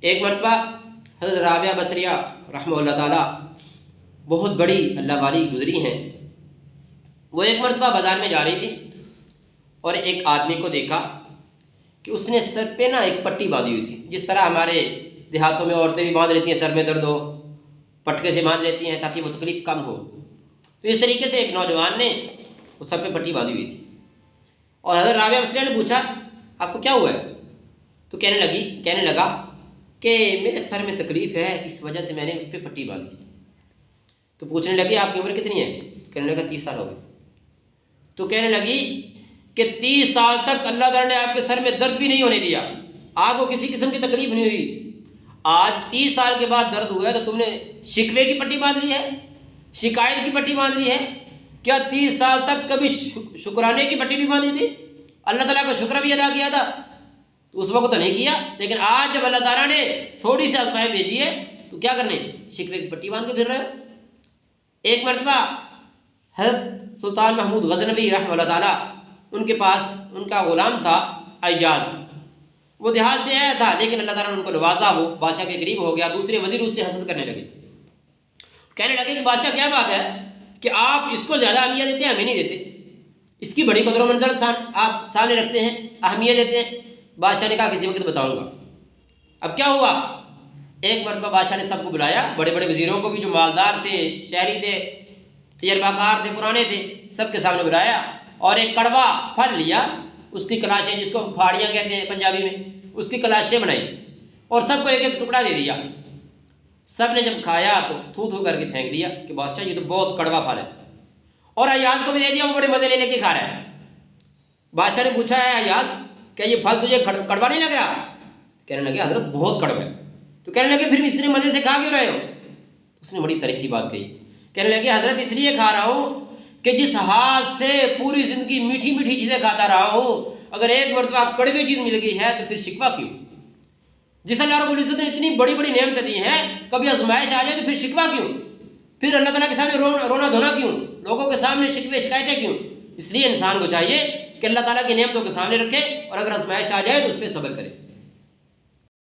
ایک مرتبہ حضرت رابعہ بصریہ رحمہ اللہ تعالیٰ بہت بڑی اللہ والی گزری ہیں، وہ ایک مرتبہ بازار میں جا رہی تھی اور ایک آدمی کو دیکھا کہ اس نے سر پہ نا ایک پٹی باندھی ہوئی تھی، جس طرح ہمارے دیہاتوں میں عورتیں بھی باندھ لیتی ہیں، سر میں درد ہو پٹکے سے باندھ لیتی ہیں تاکہ وہ تکلیف کم ہو، تو اس طریقے سے ایک نوجوان نے وہ سر پہ پٹی باندھی ہوئی تھی اور حضرت رابعہ بصریہ نے پوچھا آپ کو کیا ہوا ہے؟ تو کہنے لگا کہ میرے سر میں تکلیف ہے، اس وجہ سے میں نے اس پہ پٹی باندھی۔ تو پوچھنے لگی آپ کی عمر کتنی ہے؟ کہنے لگا 30 سال ہو گئے۔ تو کہنے لگی کہ 30 سال تک اللہ تعالیٰ نے آپ کے سر میں درد بھی نہیں ہونے دیا، آپ کو کسی قسم کی تکلیف نہیں ہوئی، آج 30 سال کے بعد درد ہوا ہے تو تم نے شکوے کی پٹی باندھ لی ہے، شکایت کی پٹی باندھ لی ہے؟ کیا 30 سال تک کبھی شکرانے کی پٹی بھی باندھی تھی؟ اللہ تعالیٰ کا شکر بھی ادا کیا تھا؟ تو اس وقت تو نہیں کیا، لیکن آج جب اللہ تعالیٰ نے تھوڑی سی آزمائش بھیجی ہے تو کیا کرنے، شکوے کی پٹی باندھ کے پھر رہے ہو۔ ایک مرتبہ حضرت سلطان محمود غزنوی رحمہ اللہ تعالیٰ ان کے پاس ان کا غلام تھا ایاز، وہ دیہات سے آیا تھا لیکن اللہ تعالیٰ نے ان کو نوازا، وہ بادشاہ کے قریب ہو گیا، دوسرے وزیر اس سے حسد کرنے لگے، کہنے لگے کہ بادشاہ کیا بات ہے کہ آپ اس کو زیادہ اہمیت دیتے ہیں، ہمیں نہیں دیتے، اس کی بڑی قدر و منزلت آپ سامنے رکھتے ہیں، اہمیت دیتے ہیں۔ بادشاہ نے کہا کسی وقت بتاؤں گا۔ اب کیا ہوا، ایک مرتبہ بادشاہ نے سب کو بلایا، بڑے بڑے وزیروں کو بھی جو مالدار تھے، شہری تھے، تجربہ کار تھے، پرانے تھے، سب کے سامنے بلایا اور ایک کڑوا پھل لیا، اس کی کلاشیں جس کو پھاڑیاں کہتے ہیں پنجابی میں، اس کی کلاشیں بنائی اور سب کو ایک ایک ٹکڑا دے دیا۔ سب نے جب کھایا تو تھو تھو کر کے پھینک دیا کہ بادشاہ یہ تو بہت کڑوا پھل ہے، اور ایاز کو بھی دے دیا، وہ بڑے مزے لے کے کھا رہا ہے۔ بادشاہ نے پوچھا ہے ایاز کہ یہ پھل تجھے کڑوا نہیں لگ رہا؟ کہنے لگے حضرت بہت کڑوا ہے۔ تو کہنے لگے پھر اتنے مزے سے کھا کیوں رہے ہو؟ اس نے بڑی تاریخی بات کہی، کہنے لگے حضرت اس لیے کھا رہا ہوں کہ جس ہاتھ سے پوری زندگی میٹھی میٹھی چیزیں کھاتا رہا ہوں، اگر ایک مرتبہ کڑوی چیز مل گئی ہے تو پھر شکوہ کیوں؟ جس اللہ رب العزت نے اتنی بڑی بڑی نعمتیں دی ہیں، کبھی آزمائش آ جائے تو پھر شکوہ کیوں؟ پھر اللہ تعالیٰ کے سامنے رونا دھونا کیوں؟ لوگوں کے سامنے شکوے شکایتیں کیوں؟ اس لیے انسان کو چاہیے کہ اللہ تعالیٰ کی نعمتوں کے سامنے رکھے اور اگر آزمائش آ جائے تو اس پہ صبر کرے۔